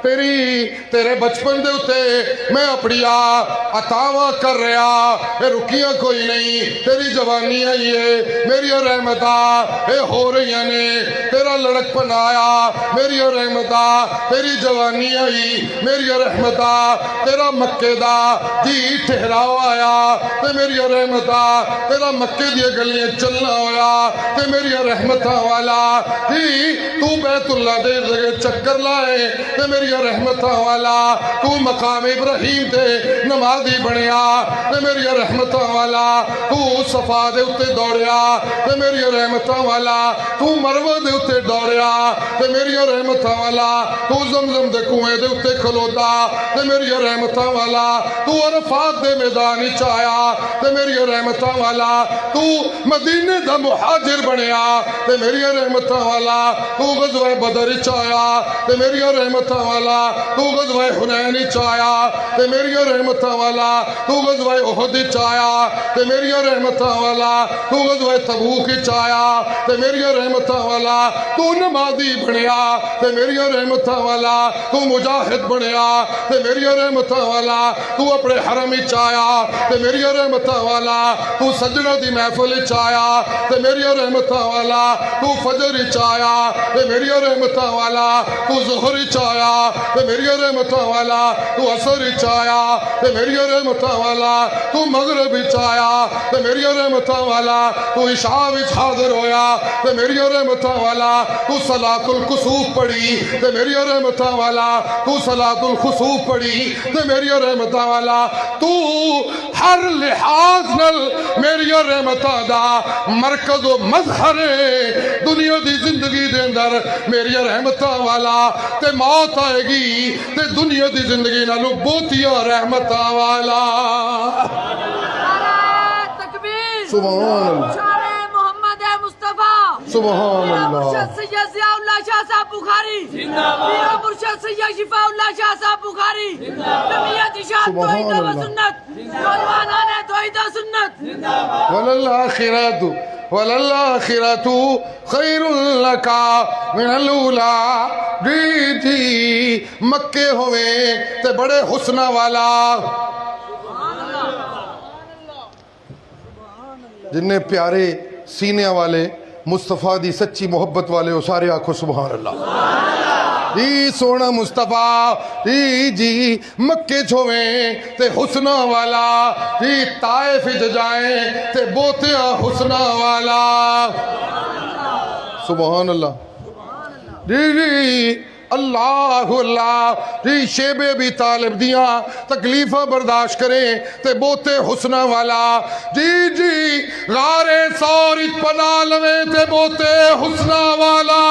تیرے بچپن دے اتے میں اپنی عطاواں کر رہا، اے رکیاں کوئی نہیں، تیری جوانی آئی ہے، میری رحمتاں اے ہو رہی نے، تیرا لڑک پن آیا، میری رحمتاں تیری جوانی آئی، میری رحمتاں تیرا مکے دا دی ٹھہراؤ آیا، تے میری رحمتاں تیرا مکے دی گلیاں چلنا ہویا، تے میری رحمتاں والا جی تو بیت اللہ دے جگہ چکر لائے، تے میری رحمتاں والا تو مقام ابراہیم تے نمازی بنیا، تے میری رحمتاں والا تو صفا دے اتے دوڑیا، تے میری رحمتاں والا تو مروہ دے اتے دوڑیا، تے میری رحمتاں والا تو زمزم دے کنویں دے اتے کھلوتا، تے میری رحمتاں والا تو عرفات دے میدانی چایا، تے میری رحمتاں والا تو مدینے دا مہاجر بنیا، تے میری رحمتاں والا تو غزوہ بدر چایا، تے میری رحمتاں والا تو غزوہ حنین چایا، تے میری رحمتاں والا تو غزوہ احد چایا، تے میری رحمتاں والا تو غزوہ تبوک چایا، تے میری رحمتاں والا تو نمازی بنیا، تے میری رحمتاں والا تو مجاہد بنیا، تے میری رحمتاں والا تو اپنے حرم چایا، تے میری رحمتاں والا تو سجدہ دی محفل چایا، تے میری رحمتاں والا تو فجر چایا، تے میری رحمتاں والا تو ظہر چایا، تے میری رحمتاں والا تو عصر چایا، تے میری رحمتاں والا تو مغرب چایا، تے میری رحمتاں والا تو عشاء وچ حاضر ہویا، تے میری رحمتاں والا تو صلاۃ الکسوف پڑھی، تے میری رحمتاں والا تو صلاۃ الخسوف پڑھی، تے میری رحمتاں والا تو ہر لحاظ نل میری رحمتاں دا مرکز و مظہر دنیا دی زندگی دے اندر میری رحمتاں والا، تے موت آئے گی تے دنیا دی زندگی نالو بہتیاں رحمتاں والا۔ تکبیر، سبحان اللہ، شان محمد مصطفیٰ، سبحان اللہ، مرشد سید ضیاء اللہ شاہ صاحب بخاری، میرا مرشد سید شفاء اللہ شاہ صاحب بخاری، جمعیت اشاعت توحید و سنت، نوجوانان توحید و سنت، وللآخرۃ وللآخرۃ خیر لک من الاولی، جی جی مکے ہوئے تے بڑے حسنہ والا، جنہیں پیارے سینیاں والے مصطفیٰ دی سچی محبت والے ہو سارے آنکھو سبحان اللہ۔ جی سونا مصطفیٰ جی جی مکے چھویں تے حسنہ والا، جی طائف جائیں تے بوتیاں حسنہ والا، سبحان اللہ، جی جی اللہ اللہ، جی شیب ابی طالب دیاں تکلیفہ برداشت کریں تے بوتے حسنہ والا، جی جی غار سور پناہ لویں تے بوتے حسنہ والا،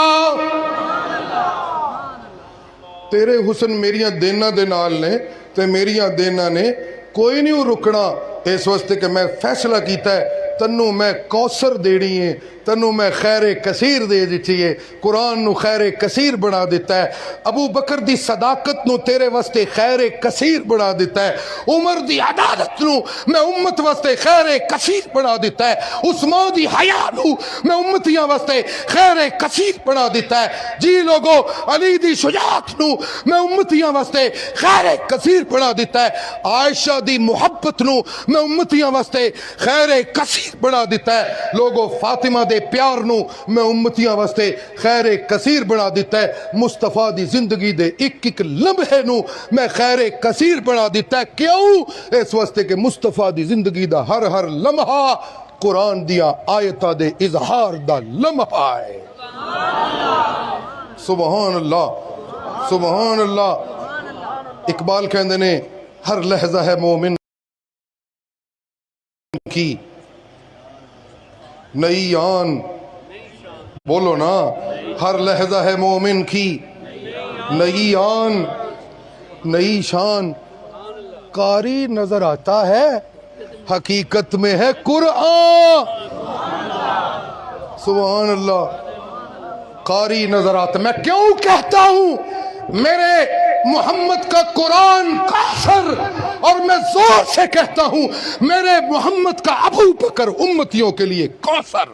تیرے حسن میریاں دینا دے نال نے تے میریاں دینا نے کوئی نہیں رکنا، اس واسطے کہ میں فیصلہ کیتا ہے تنوں میں کوثر دینی ہے، تنوں میں خیر کثیر دے دیتی ہے، قرآن نو خیر کثیر بنا دیتا ہے، ابو بکر دی صداقت نو تیرے واسطے خیر کثیر بنا دیتا ہے، عمر دی عدالت نو میں امت واسطے خیر کثیر بنا دیتا ہے، عثمان دی حیا نو میں امتیاں واسطے خیر کثیر بنا دیتا ہے، جی لوگو علی دی شجاعت نو میں امتیاں واسطے خیر کثیر بنا دیتا ہے، عائشہ دی محبت نو میں امتیاں واسطے خیر کثیر بنا دیتا ہے، لوگو فاطمہ دے پیار نو میں امتیاں واسطے خیر کثیر بنا دیتا ہے، مصطفیٰ دی زندگی دے ایک ایک لمحے نو میں خیر کثیر بنا دیتا ہے، کیوں؟ اس واسطے کہ مصطفیٰ دی زندگی دا ہر ہر لمحہ قرآن دیا آیتہ دے اظہار دا لمحہ ہے، سبحان اللہ سبحان اللہ۔ اقبال کہندے نے ہر لحظہ ہے مومن کی نئی آن، بولو نا، ہر لحظہ ہے مومن کی نئی آن نئی شان، قاری نظر آتا ہے حقیقت میں ہے قرآن، سبحان اللہ، قاری نظر آتا ہے۔ میں کیوں کہتا ہوں میرے محمد کا قرآن کافر، اور میں زور سے کہتا ہوں میرے محمد کا ابو بکر امتیوں کے لیے کوثر،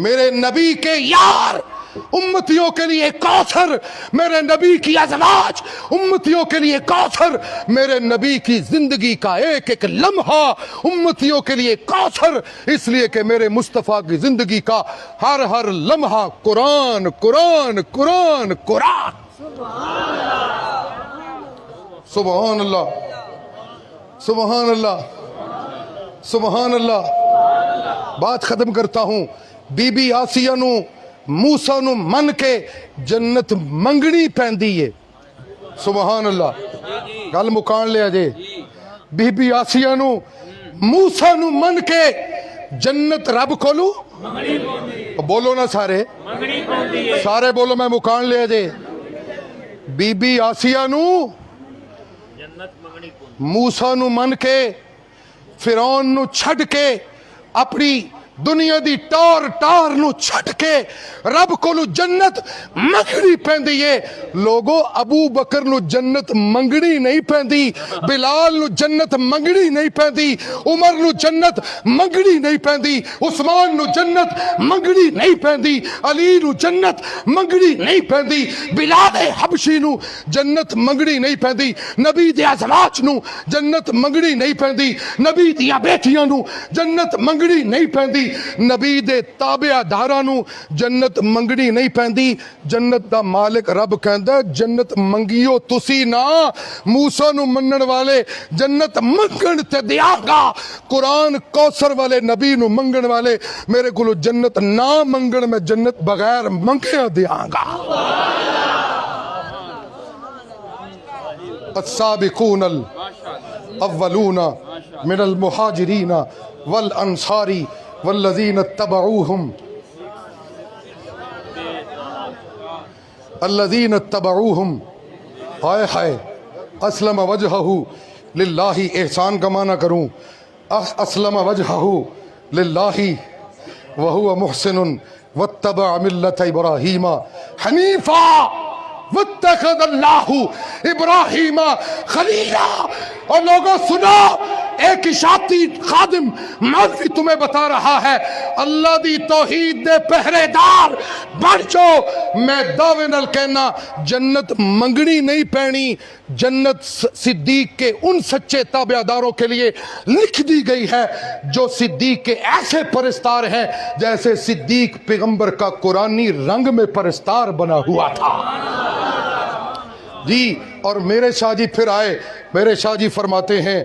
میرے نبی کے یار امتیوں کے لیے کوثر میرے نبی کی ازواج، امتیوں کے لیے کوثر میرے نبی کی زندگی کا ایک ایک لمحہ، امتیوں کے لیے کوثر اس لیے کہ میرے مصطفیٰ کی زندگی کا ہر ہر لمحہ قرآن قرآن قرآن قرآن۔ سبحان اللہ سبحان اللہ سبحان اللہ۔ بات ختم کرتا ہوں۔ بی بی آسیہ نو موسیٰ نو من کے جنت منگنی پیندی ہے۔ سبحان اللہ، گل مکان لیا جے۔ بی بی آسیہ نو موسیٰ نو من کے جنت رب کھولو، بولو نا سارے، سارے بولو، میں مکان لیا جے۔ بی بی آسیہ نو موسیٰ نو من کے فرعون نو چھڑ کے اپنی دنیا دی ٹار ٹار نو چھٹ کے رب کو نو جنت منگنی پیندی ہے۔ لوگو ابو بکر نو جنت منگنی نہیں پیندی، بلال نو جنت منگنی نہیں پیندی، عمر نو جنت منگنی نہیں پیندی، عثمان نو جنت منگنی نہیں پیندی، علی نو جنت منگنی نہیں پیندی، بلال حبشی نو جنت منگنی نہیں پیندی، نبی دے ازواج نو جنت منگنی نہیں پیندی، نبی دیا بیٹیاں نو جنت منگنی نہیں پیندی، نبی دے تابع دارانو جنت منگنی نہیں پیندی۔ جنت دا مالک رب کہندا جنت منگیو تسی نا، موسیٰ نو منن والے جنت منگن تے دیاں گا، قرآن کوثر والے نبی نو منگن والے میرے کو جنت نہ منگن، میں جنت بغیر منگیا دیاں گا۔ السابقون الاولون من المہاجرین والانصار والذین اتبعوہم الذین اتبعوہم ہائے ہائے اسلم وجہہ للہ، احسان کا معنی کروں، اسلم وجہہ للہ وہو محسن واتبع ملت ابراہیم حنیفا واتخذ اللہ ابراہیم خلیلا۔ اور لوگوں سنو، ایک اشاعتی خادم مولوی تمہیں بتا رہا ہے اللہ دی توحید دے پہرے دار بن جو۔ میں دعوے نال کہنا جنت منگنی نہیں پینی، جنت صدیق کے ان سچے تابعداروں کے لیے لکھ دی گئی ہے جو صدیق کے ایسے پرستار ہیں جیسے صدیق پیغمبر کا قرآنی رنگ میں پرستار بنا ہوا تھا۔ جی، اور میرے شاہ جی پھر آئے، میرے شاہ جی فرماتے ہیں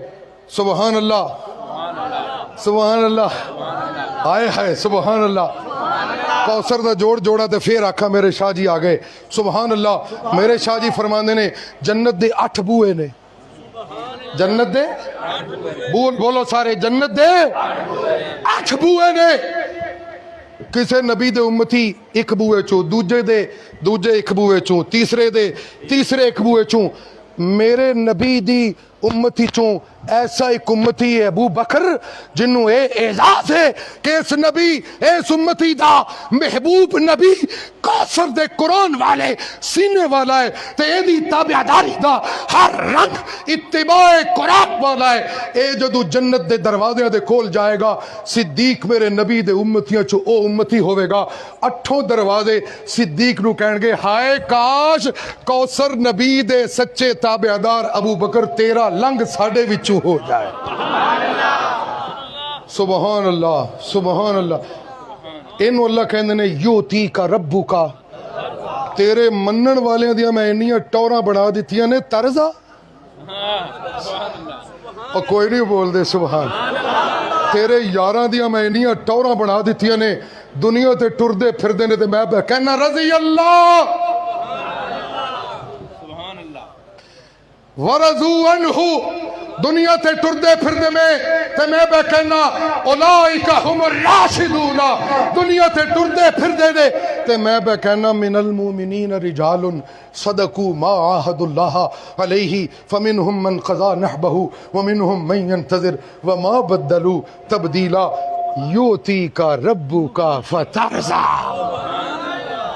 سبحان اللہ سبحان اللہ، آئے ہائے سبحان اللہ۔ کوثر دا جوڑ جوڑا تے پھر آکھا میرے شاہ جی آگئے، سبحان اللہ۔ میرے شاہ جی فرماندے نے جنت دے 8 بوئے نے، جنت دے بولو سارے، جنت دے 8 بوئے نے۔ کسے نبی دے امتی ایک بوئے چوں، دوجے ایک بوئے چوں، تیسرے ایک بوئے چوں۔ میرے نبی دی امتی چوں ایسا ایک امتی ہے ابو بکر جنہوں اے اعزاز ہے کہ اس نبی اس امتی دا محبوب نبی کوثر دے قرآن والے سینے والا ہے تے اے دی تابعداری دا ہر رنگ اتباع قرآن والا ہے۔ اے جدو جنت دے دروازے دے کھول جائے گا، صدیق میرے نبی دے امتیاں چو او امتی ہوئے گا، 8 دروازے صدیق نو کہن گے ہائے کاش کوثر نبی دے سچے تابعدار ابو بکر تیرا لنگ ساڑے وچوں ہو جائے۔ سبحان اللہ سبحان اللہ۔ انہوں اللہ کہندے نے یوتی کا ربو کا، تیرے منن والے دیا میں انیاں ٹوراں بنا دیتیاں نے ترزا، اور کوئی نہیں بول دے سبحان۔ تیرے یاراں دیا میں انیاں ٹوراں بنا دیتیاں نے، دنیا تے ٹر دے پھر دے نے تے میں بے کہنا رضی اللہ ورضو عنہ، دنیا تے ٹردے پھردے میں تے میں بے کہنا اولئک ہم الراشدون، دنیا تے ٹردے پھردے دے تے میں بے کہنا من المومنین رجال صدقوا ما عاہدوا اللہ علیہ فمنہم من قضا نحبہ ومنہم من ينتظر وما بدلوا تبدیلا۔ یوتی کا ربو کا فترزا۔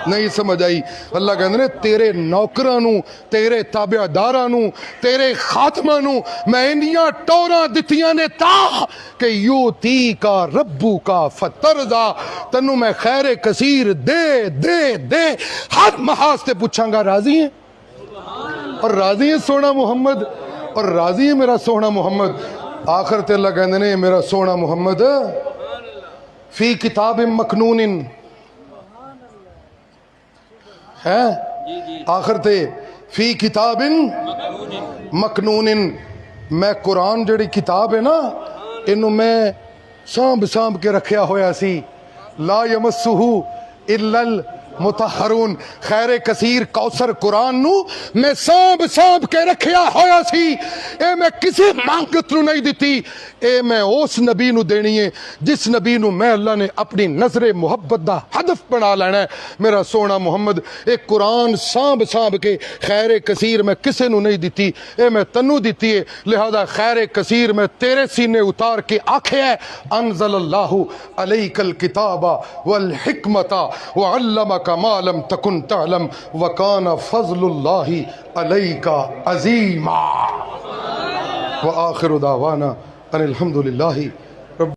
نہیں سمجھ آئی؟ اللہ کہندے نے تیرے نوکراں نو، تیرے تابعداراں نو، تیرے خاتماں نو میں انیاں ٹوراں دتیاں نے تا کہ یوتی کا ربو کا فترضا، تنو میں خیر کثیر دے دے دے، ہر محاذ تے پوچھاں گا راضی ہیں؟ اور راضی ہیں سونا محمد؟ اور راضی ہے میرا سونا محمد؟ آخر تے اللہ کہندے نے میرا سونا محمد فی کتاب مکنون ہے، آخر تے فی کتاب مکنون، میں قرآن جڑی کتاب ہے نا انہوں میں سانب کے رکھیا ہویا سی، لا یمسہ الا المطہرون، خیر کثیر کوثر قرآن نو میں سانب کے رکھیا ہویا سی، اے میں کسی مانگت نو نہیں دیتی، اے میں اس نبی نو دینی ہے جس نبی نو میں اللہ نے اپنی نظر محبت دا ہدف بنا لینا ہے، میرا سونا محمد۔ اے قرآن سانب کے خیر کثیر میں کسے نو نہیں دیتی، اے میں تنو دیتی ہے، لہذا خیر کثیر میں تیرے سینے اتار کے آکھے ہے انزل اللہ علیک الکتاب والحکمت وعلمک ما لم تکن تعلم وکان فضل اللہ علیک عظیما۔ وآخر دعوانا ان الحمد للہ